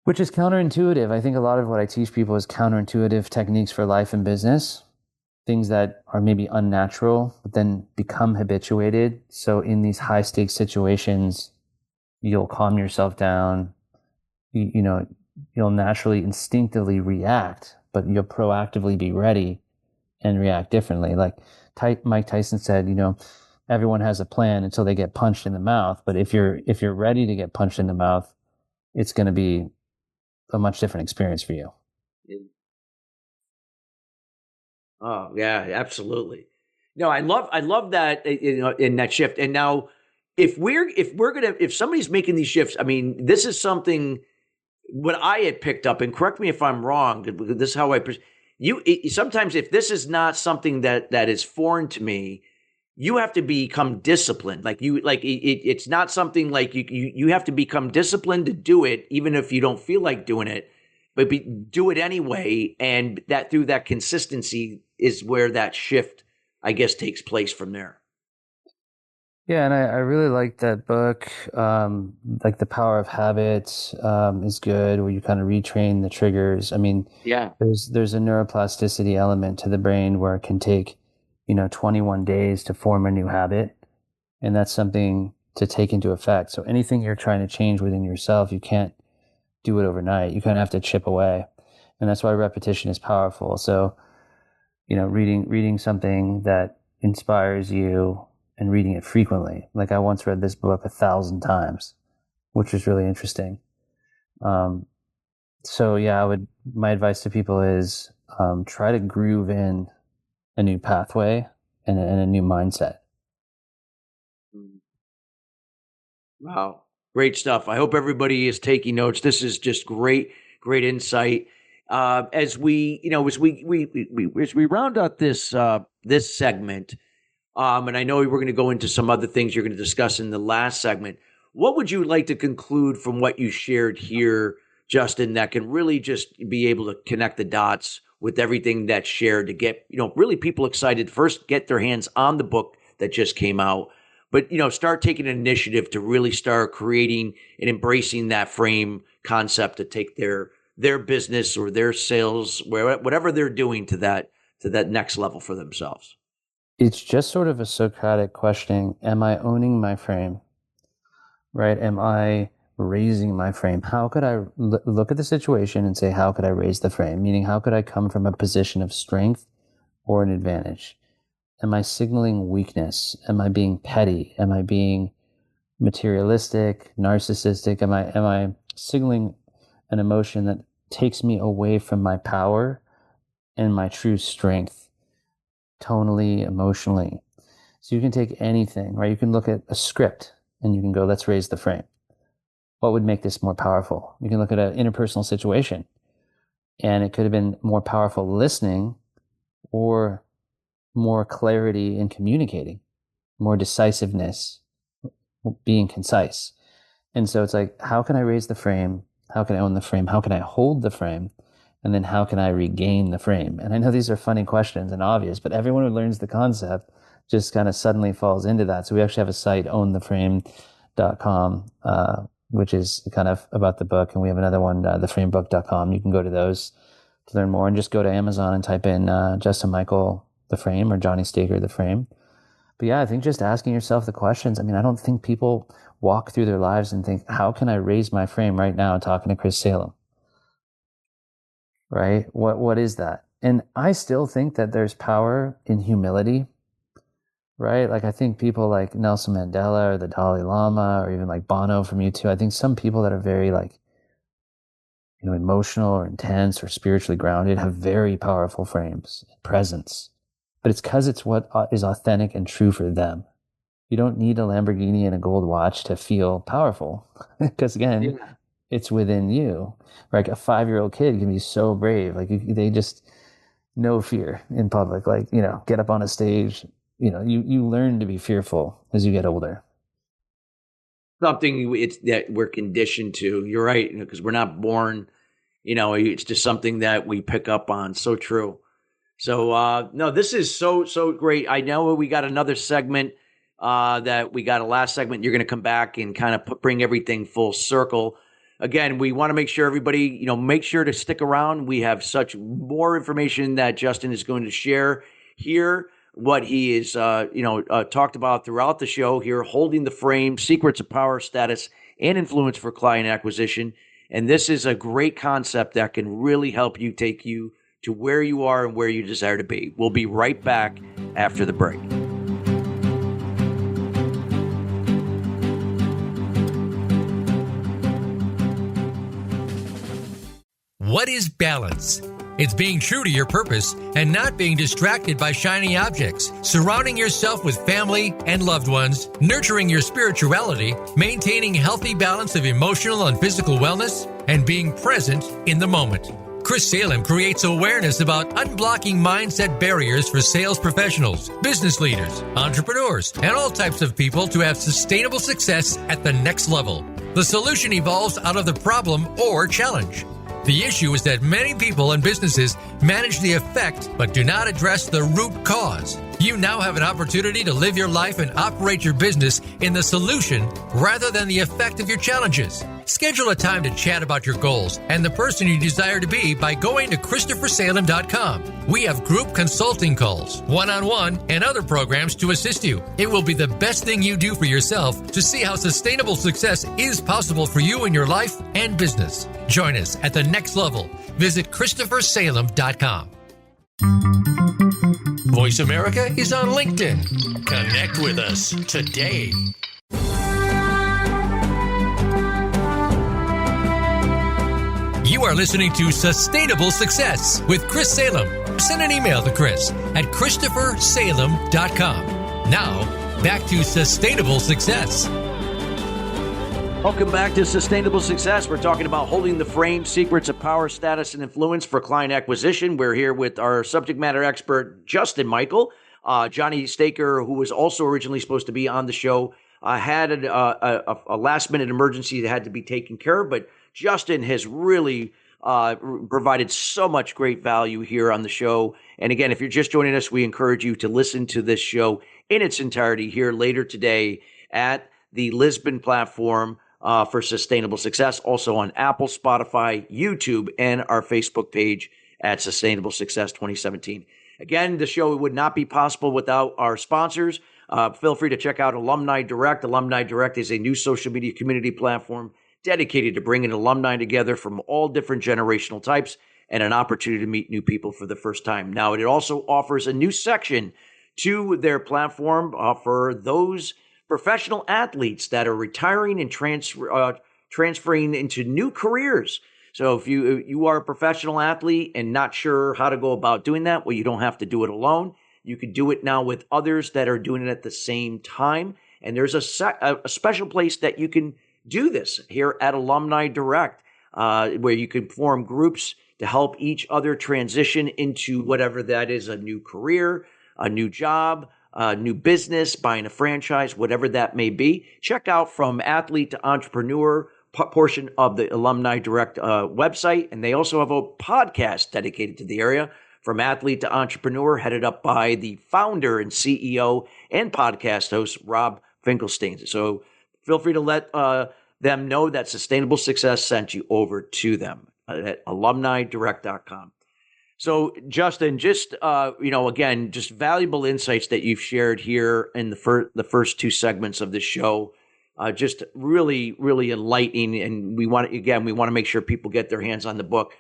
which is counterintuitive. I think a lot of what I teach people is counterintuitive techniques for life and business, things that are maybe unnatural, but then become habituated. So in these high stakes situations, you'll calm yourself down. You'll naturally instinctively react, but you'll proactively be ready and react differently. Like Mike Tyson said, everyone has a plan until they get punched in the mouth. But if you're ready to get punched in the mouth, it's going to be a much different experience for you. Oh yeah, absolutely. No, I love that in that shift. And now, if somebody's making these shifts, I mean, this is something what I had picked up, and correct me if I'm wrong. Because this is how sometimes if this is not something that is foreign to me, you have to become disciplined. It's not something like you have to become disciplined to do it, even if you don't feel like doing it, but do it anyway. And that through that consistency is where that shift, I guess, takes place from there. Yeah, and I really like that book. Like The Power of Habits is good, where you kind of retrain the triggers. I mean, Yeah. there's a neuroplasticity element to the brain where it can take 21 days to form a new habit, and that's something to take into effect. So anything you're trying to change within yourself, you can't do it overnight. You kind of have to chip away, and that's why repetition is powerful. So reading something that inspires you and reading it frequently. Like I once read this book 1,000 times, which was really interesting. So yeah, my advice to people is try to groove in a new pathway and a new mindset. Wow. Great stuff. I hope everybody is taking notes. This is just great insight. As we round out this segment, and I know we're going to go into some other things you're going to discuss in the last segment. What would you like to conclude from what you shared here, Justin, that can really just be able to connect the dots with everything that's shared to get, really people excited, first get their hands on the book that just came out, but, start taking an initiative to really start creating and embracing that frame concept to take their business or their sales, whatever they're doing to that next level for themselves. It's just sort of a Socratic questioning. Am I owning my frame? Right? Am I raising my frame? How could I look at the situation and say, how could I raise the frame? Meaning, how could I come from a position of strength or an advantage? Am I signaling weakness? Am I being petty? Am I being materialistic, narcissistic? Am I signaling an emotion that takes me away from my power and my true strength, tonally, emotionally. So you can take anything, right? You can look at a script and you can go, let's raise the frame. What would make this more powerful? You can look at an interpersonal situation, and it could have been more powerful listening or more clarity in communicating, more decisiveness, being concise. And so it's like, how can I raise the frame? How can I own the frame? How can I hold the frame? And then how can I regain the frame? And I know these are funny questions and obvious, but everyone who learns the concept just kind of suddenly falls into that. So we actually have a site, owntheframe.com, which is kind of about the book. And we have another one, theframebook.com. You can go to those to learn more, and just go to Amazon and type in Justin Michael, The Frame, or Jonny Staker, The Frame. But yeah, I think just asking yourself the questions. I mean, I don't think people walk through their lives and think, how can I raise my frame right now talking to Chris Salem? Right? What is that? And I still think that there's power in humility, right? Like, I think people like Nelson Mandela or the Dalai Lama or even like Bono from U2, I think some people that are very like, emotional or intense or spiritually grounded have very powerful frames, presence. But it's because it's what is authentic and true for them. You don't need a Lamborghini and a gold watch to feel powerful, because again, it's within you. Like a 5-year-old kid can be so brave. Like they just no fear in public. Like, get up on a stage. You learn to be fearful as you get older. Something it's that we're conditioned to. You're right, because we're not born. It's just something that we pick up on. So true. So no, this is so great. I know we got another segment. That we got a last segment. You're going to come back and kind of bring everything full circle. Again, we want to make sure everybody, make sure to stick around. We have such more information that Justin is going to share here. What he is, talked about throughout the show here, holding the frame, secrets of power, status, and influence for client acquisition. And this is a great concept that can really help you take you to where you are and where you desire to be. We'll be right back after the break. What is balance? It's being true to your purpose and not being distracted by shiny objects, surrounding yourself with family and loved ones, nurturing your spirituality, maintaining healthy balance of emotional and physical wellness, and being present in the moment. Chris Salem creates awareness about unblocking mindset barriers for sales professionals, business leaders, entrepreneurs, and all types of people to have sustainable success at the next level. The solution evolves out of the problem or challenge. The issue is that many people and businesses manage the effect but do not address the root cause. You now have an opportunity to live your life and operate your business in the solution rather than the effect of your challenges. Schedule a time to chat about your goals and the person you desire to be by going to ChristopherSalem.com. We have group consulting calls, one-on-one, and other programs to assist you. It will be the best thing you do for yourself to see how sustainable success is possible for you in your life and business. Join us at the next level. Visit ChristopherSalem.com. Voice America is on LinkedIn. Connect with us today. You are listening to Sustainable Success with Chris Salem. Send an email to Chris at ChristopherSalem.com. Now, back to Sustainable Success. Welcome back to Sustainable Success. We're talking about holding the frame, secrets of power, status, and influence for client acquisition. We're here with our subject matter expert, Justin Michael. Jonny Staker, who was also originally supposed to be on the show, had a last-minute emergency that had to be taken care of, but Justin has really provided so much great value here on the show. And again, if you're just joining us, we encourage you to listen to this show in its entirety here later today at the Lisbon platform for Sustainable Success, also on Apple, Spotify, YouTube, and our Facebook page at Sustainable Success 2017. Again, the show would not be possible without our sponsors. Feel free to check out Alumni Direct. Alumni Direct is a new social media community platform dedicated to bringing alumni together from all different generational types and an opportunity to meet new people for the first time. Now, it also offers a new section to their platform for those professional athletes that are retiring and transferring into new careers. So if you are a professional athlete and not sure how to go about doing that, well, you don't have to do it alone. You could do it now with others that are doing it at the same time. And there's a special place that you can do this here at Alumni Direct, where you can form groups to help each other transition into whatever that is, a new career, a new job, a new business, buying a franchise, whatever that may be. Check out From Athlete to Entrepreneur portion of the Alumni Direct website. And they also have a podcast dedicated to the area, From Athlete to Entrepreneur, headed up by the founder and CEO and podcast host, Rob Finkelstein. So feel free to let them know that Sustainable Success sent you over to them at alumnidirect.com. So, Justin, just, again, just valuable insights that you've shared here in the first two segments of the show. Just really, really enlightening. And we want to make sure people get their hands on the book.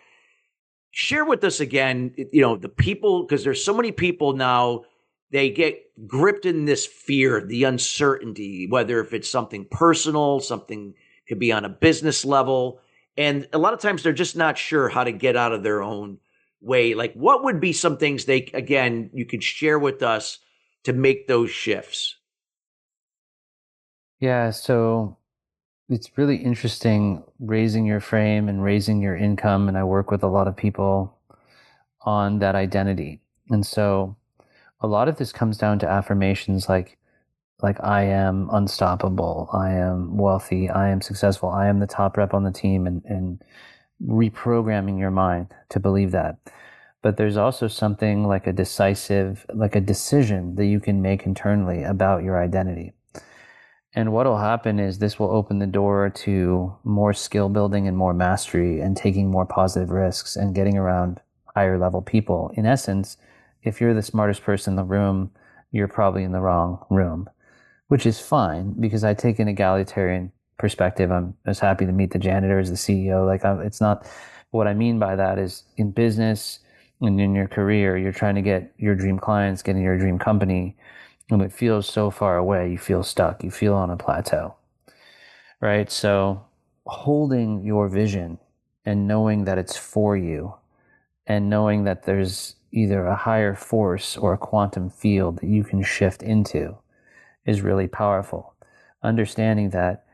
Share with us again, the people, because there's so many people now, they get gripped in this fear, the uncertainty, whether if it's something personal, something could be on a business level. And a lot of times they're just not sure how to get out of their own way. Like, what would be some things you could share with us to make those shifts? Yeah, so it's really interesting raising your frame and raising your income. And I work with a lot of people on that identity. And so a lot of this comes down to affirmations like I am unstoppable, I am wealthy, I am successful, I am the top rep on the team, and reprogramming your mind to believe that. But there's also something like a decision that you can make internally about your identity. And what will happen is this will open the door to more skill building and more mastery and taking more positive risks and getting around higher level people. In essence, if you're the smartest person in the room, you're probably in the wrong room, which is fine because I take an egalitarian perspective. I'm just happy to meet the janitor as the CEO. It's not, what I mean by that is in business and in your career, you're trying to get your dream clients, getting your dream company, and it feels so far away. You feel stuck. You feel on a plateau, right? So holding your vision and knowing that it's for you and knowing that there's either a higher force or a quantum field that you can shift into is really powerful. Understanding that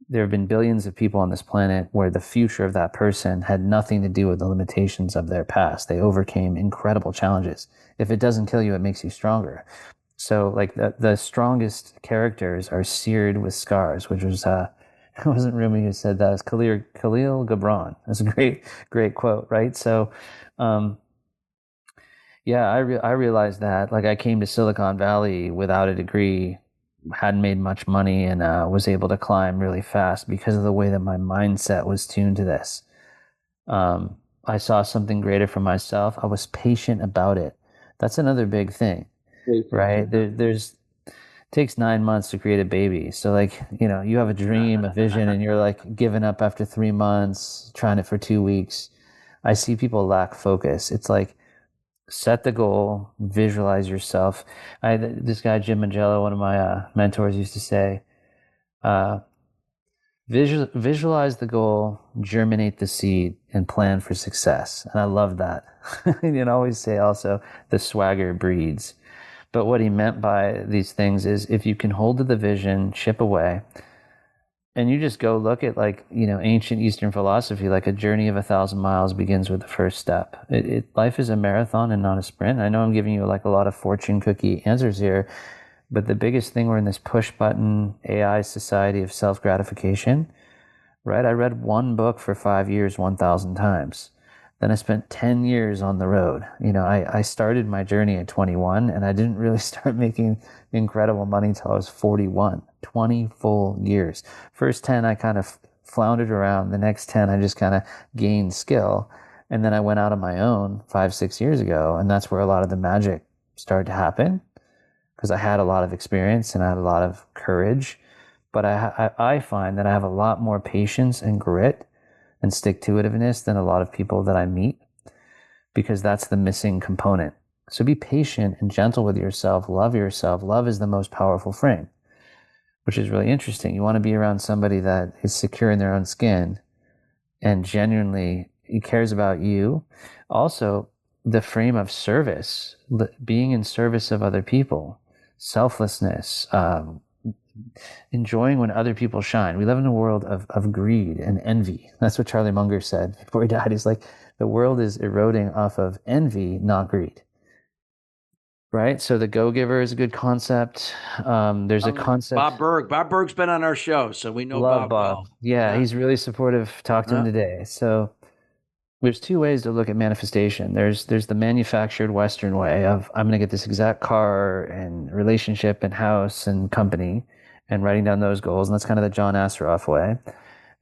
there have been billions of people on this planet where the future of that person had nothing to do with the limitations of their past. They overcame incredible challenges. If it doesn't kill you, it makes you stronger. So like the strongest characters are seared with scars, which was, it wasn't Rumi who said that, it was Khalil Gibran. That's a great quote, right? So, I realized that, like, I came to Silicon Valley without a degree, hadn't made much money, and was able to climb really fast because of the way that my mindset was tuned to this. I saw something greater for myself. I was patient about it. That's another big thing, right? There's takes 9 months to create a baby. So like, you have a dream, a vision, and you're like giving up after 3 months, trying it for 2 weeks. I see people lack focus. It's like, set the goal, visualize yourself. This guy, Jim Mangello, one of my mentors, used to say, visualize the goal, germinate the seed, and plan for success. And I love that. And always say also, the swagger breeds. But what he meant by these things is if you can hold to the vision, chip away, and you just go look at ancient Eastern philosophy, like a journey of 1,000 miles begins with the first step. Life is a marathon and not a sprint. I know I'm giving you like a lot of fortune cookie answers here, but the biggest thing, we're in this push button AI society of self-gratification, right? I read one book for 5 years, 1,000 times. Then I spent 10 years on the road. I started my journey at 21, and I didn't really start making incredible money until I was 41, 20 full years. First 10, I kind of floundered around. The next 10, I just kind of gained skill. And then I went out on my own 5-6 years ago, and that's where a lot of the magic started to happen, because I had a lot of experience and I had a lot of courage. But I find that I have a lot more patience and grit and stick-to-itiveness than a lot of people that I meet, because that's the missing component. So be patient and gentle with yourself. Love yourself. Love is the most powerful frame, which is really interesting. You want to be around somebody that is secure in their own skin and genuinely he cares about you. Also, the frame of service, being in service of other people, selflessness, enjoying when other people shine. We live in a world of greed and envy. That's what Charlie Munger said before he died. He's like, the world is eroding off of envy, not greed. Right? So the go-giver is a good concept. There's a concept. Bob Berg. Bob Berg's been on our show, so we know Love Bob Bob. well. Yeah, he's really supportive. Talked to him today. So there's two ways to look at manifestation. There's the manufactured Western way of I'm going to get this exact car and relationship and house and company and writing down those goals. And that's kind of the John Assaraf way.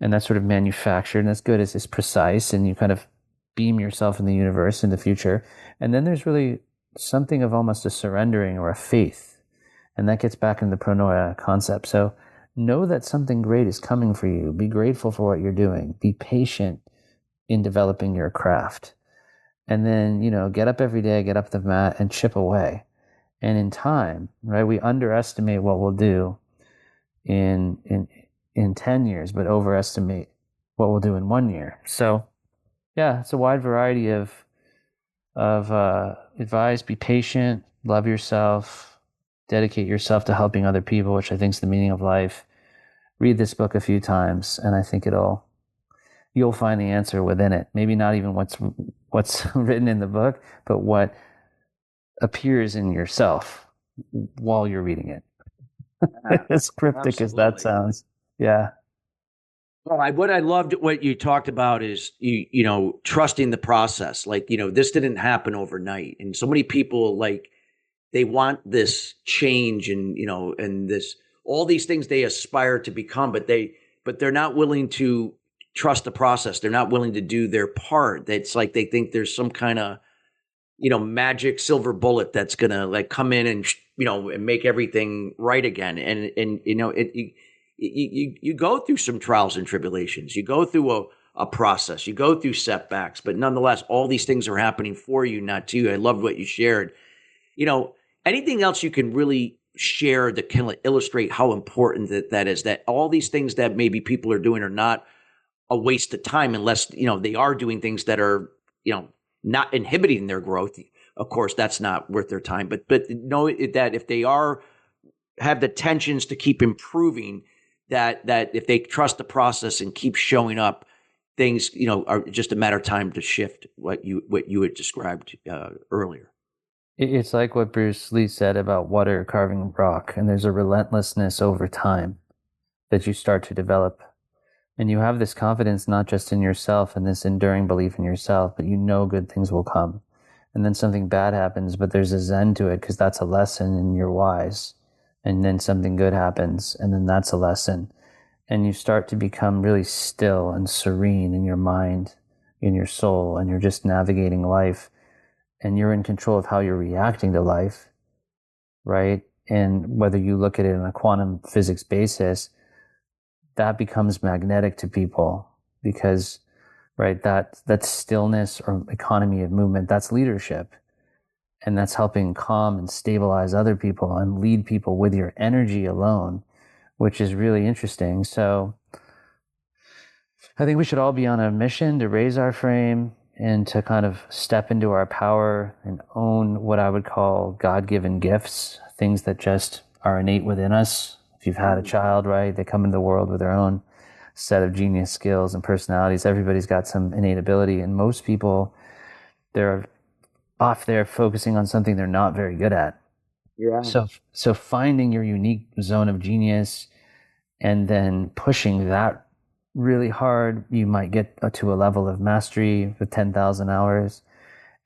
And that's sort of manufactured, and that's good. It's precise, and you kind of beam yourself in the universe in the future. And then there's really something of almost a surrendering or a faith. And that gets back into the pronoia concept. So know that something great is coming for you. Be grateful for what you're doing. Be patient in developing your craft. And then, get up every day, get up the mat and chip away. And in time, right, we underestimate what we'll do in 10 years, but overestimate what we'll do in 1 year. So yeah, it's a wide variety of advice. Be patient, love yourself, dedicate yourself to helping other people, which I think is the meaning of life. Read this book a few times, and I think you'll find the answer within it. Maybe not even what's written in the book, but what appears in yourself while you're reading it. As cryptic as that sounds. Yeah. Well, what I loved what you talked about is trusting the process. Like, this didn't happen overnight. And so many people, like, they want this change and, and this, all these things they aspire to become, but they're not willing to trust the process. They're not willing to do their part. It's like they think there's some kind of, magic silver bullet that's going to like come in and, and make everything right again. And you go through some trials and tribulations. You go through a process. You go through setbacks, but nonetheless, all these things are happening for you, not to you. I loved what you shared. Anything else you can really share that can illustrate how important that is, that all these things that maybe people are doing are not a waste of time unless, they are doing things that are, not inhibiting their growth. Of course, that's not worth their time, but know that if they have the tensions to keep improving, that if they trust the process and keep showing up, things, are just a matter of time to shift what you had described earlier. It's like what Bruce Lee said about water carving rock, and there's a relentlessness over time that you start to develop. And you have this confidence not just in yourself and this enduring belief in yourself, but good things will come. And then something bad happens, but there's a zen to it because that's a lesson and you're wise. And then something good happens, and then that's a lesson. And you start to become really still and serene in your mind, in your soul, and you're just navigating life. And you're in control of how you're reacting to life, right? And whether you look at it on a quantum physics basis, that becomes magnetic to people because, right, that stillness or economy of movement, that's leadership. And that's helping calm and stabilize other people and lead people with your energy alone, which is really interesting. So I think we should all be on a mission to raise our frame and to kind of step into our power and own what I would call God-given gifts, things that just are innate within us. If you've had a child, right, they come into the world with their own set of genius skills and personalities. Everybody's got some innate ability, and most people, they're off there focusing on something they're not very good at. Yeah. So finding your unique zone of genius and then pushing that really hard, you might get to a level of mastery with 10,000 hours,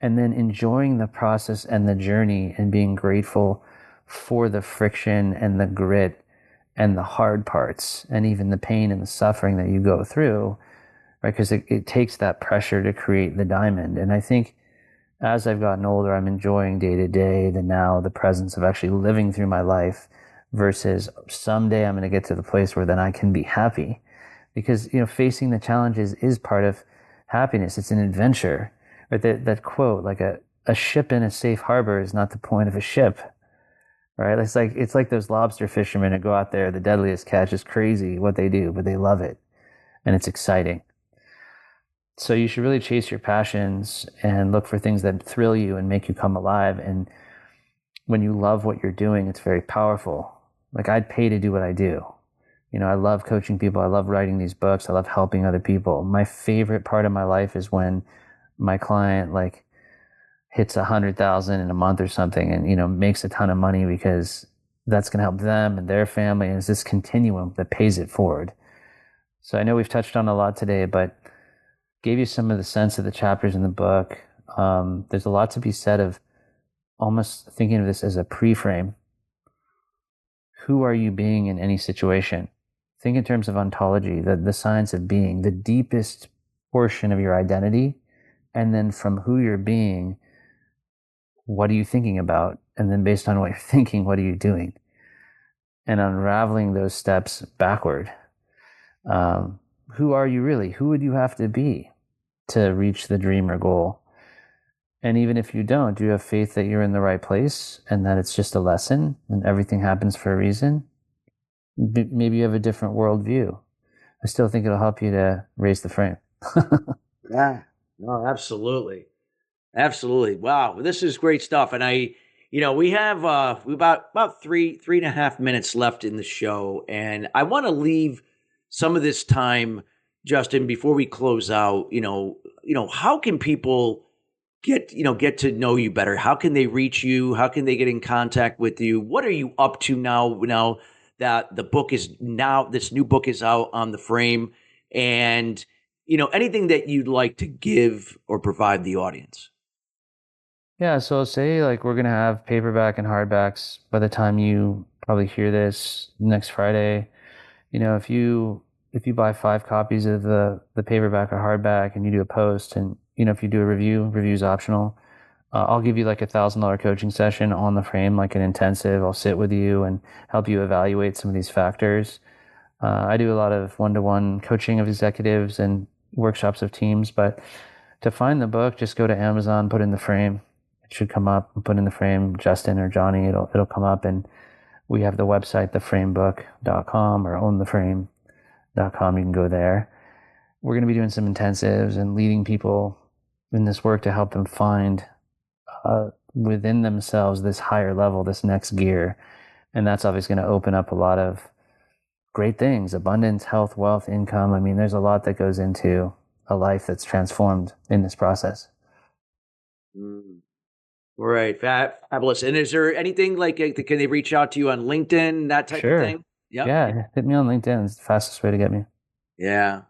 and then enjoying the process and the journey and being grateful for the friction and the grit and the hard parts and even the pain and the suffering that you go through, right? Because it takes that pressure to create the diamond. And I think as I've gotten older, I'm enjoying day to day, the now, the presence of actually living through my life versus someday I'm going to get to the place where then I can be happy. Because, facing the challenges is part of happiness. It's an adventure. Right? That quote, like a ship in a safe harbor is not the point of a ship. Right? It's like those lobster fishermen who go out there, the deadliest catch is crazy what they do, but they love it. And it's exciting. So you should really chase your passions and look for things that thrill you and make you come alive. And when you love what you're doing, it's very powerful. Like, I'd pay to do what I do. I love coaching people. I love writing these books. I love helping other people. My favorite part of my life is when my client like hits 100,000 in a month or something and, makes a ton of money, because that's going to help them and their family. And it's this continuum that pays it forward. So I know we've touched on a lot today, but gave you some of the sense of the chapters in the book. There's a lot to be said of almost thinking of this as a pre-frame. Who are you being in any situation? Think in terms of ontology, the science of being, the deepest portion of your identity. And then from who you're being, what are you thinking about? And then based on what you're thinking, what are you doing? And unraveling those steps backward. Who are you really? Who would you have to be to reach the dream or goal? And even if you don't, do you have faith that you're in the right place and that it's just a lesson and everything happens for a reason? Maybe you have a different worldview. I still think it'll help you to raise the frame. Yeah, no, absolutely. Absolutely. Wow. This is great stuff. And we have about 3.5 minutes left in the show. And I want to leave some of this time, Justin, before we close out, how can people get to know you better? How can they reach you? How can they get in contact with you? What are you up to now that this new book is out on the frame? And, anything that you'd like to give or provide the audience? Yeah, so say like we're gonna have paperback and hardbacks by the time you probably hear this next Friday. If you buy 5 copies of the paperback or hardback and you do a post, and if you do a review's optional. I'll give you like $1,000 coaching session on the frame, like an intensive. I'll sit with you and help you evaluate some of these factors. I do a lot of one-to-one coaching of executives and workshops of teams, but to find the book, just go to Amazon, put in the frame. It should come up, and put in the frame, Justin or Jonny, it'll come up. And we have the website, theframebook.com or owntheframe.com. You can go there. We're going to be doing some intensives and leading people in this work to help them find within themselves this higher level, this next gear. And that's obviously going to open up a lot of great things: abundance, health, wealth, income. I mean, there's a lot that goes into a life that's transformed in this process. Right. Fabulous. And is there anything like, can they reach out to you on LinkedIn, that type of thing? Yep. Yeah. Hit me on LinkedIn. It's the fastest way to get me. Yeah.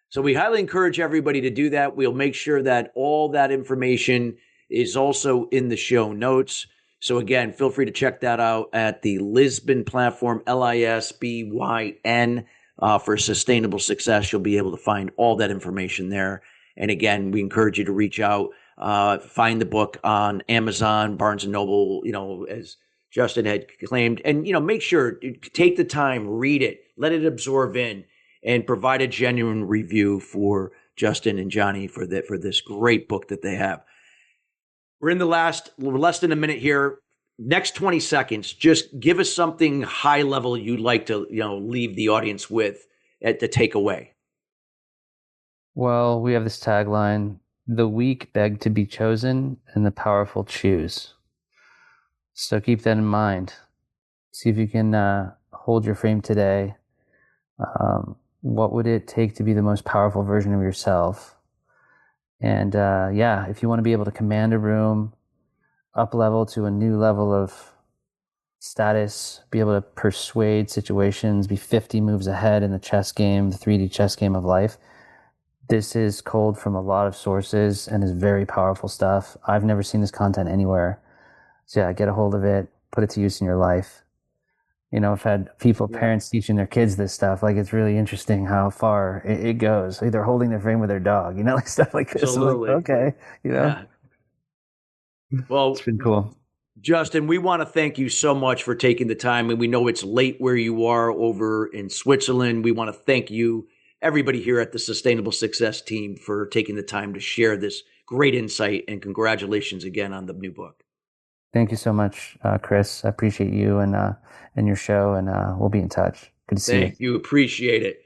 So we highly encourage everybody to do that. We'll make sure that all that information is also in the show notes. So again, feel free to check that out at the Lisbon platform, LISBYN, for sustainable success. You'll be able to find all that information there. And again, we encourage you to reach out, find the book on Amazon, Barnes & Noble, as Justin had claimed. And, make sure, take the time, read it, let it absorb in, and provide a genuine review for Justin and Jonny for this great book that they have. We're in the less than a minute here. Next 20 seconds, just give us something high level you'd like to, leave the audience with at the takeaway. Well, we have this tagline: the weak beg to be chosen and the powerful choose. So keep that in mind. See if you can hold your frame today. What would it take to be the most powerful version of yourself? And if you want to be able to command a room, up level to a new level of status, be able to persuade situations, be 50 moves ahead in the chess game, the 3D chess game of life. This is culled from a lot of sources and is very powerful stuff. I've never seen this content anywhere. So yeah, get a hold of it, put it to use in your life. I've had parents teaching their kids this stuff. Like, it's really interesting how far it goes. Like, they're holding their frame with their dog, like stuff like this. Absolutely. Like, okay, Yeah. Well, it's been cool. Justin, we want to thank you so much for taking the time. And we know it's late where you are over in Switzerland. We want to thank you, everybody here at the Sustainable Success team, for taking the time to share this great insight. And congratulations again on the new book. Thank you so much, Chris. I appreciate you and your show, and we'll be in touch. Good to see you. Thank you. Appreciate it.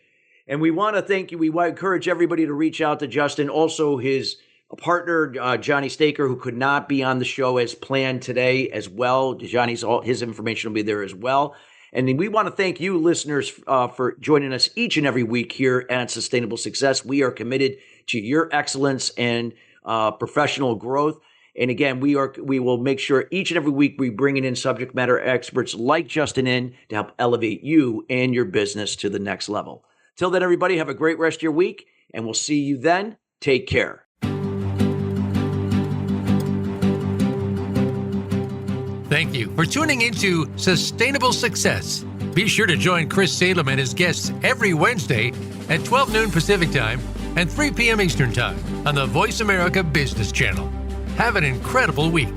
And we want to thank you. We encourage everybody to reach out to Justin. Also, his partner, Jonny Staker, who could not be on the show as planned today as well. His information will be there as well. And we want to thank you, listeners, for joining us each and every week here at Sustainable Success. We are committed to your excellence and professional growth. And again, we will make sure each and every week we bring in subject matter experts like Justin in to help elevate you and your business to the next level. Till then, everybody, have a great rest of your week, and we'll see you then. Take care. Thank you for tuning into Sustainable Success. Be sure to join Chris Salem and his guests every Wednesday at 12 noon Pacific Time and 3 p.m. Eastern Time on the Voice America Business Channel. Have an incredible week.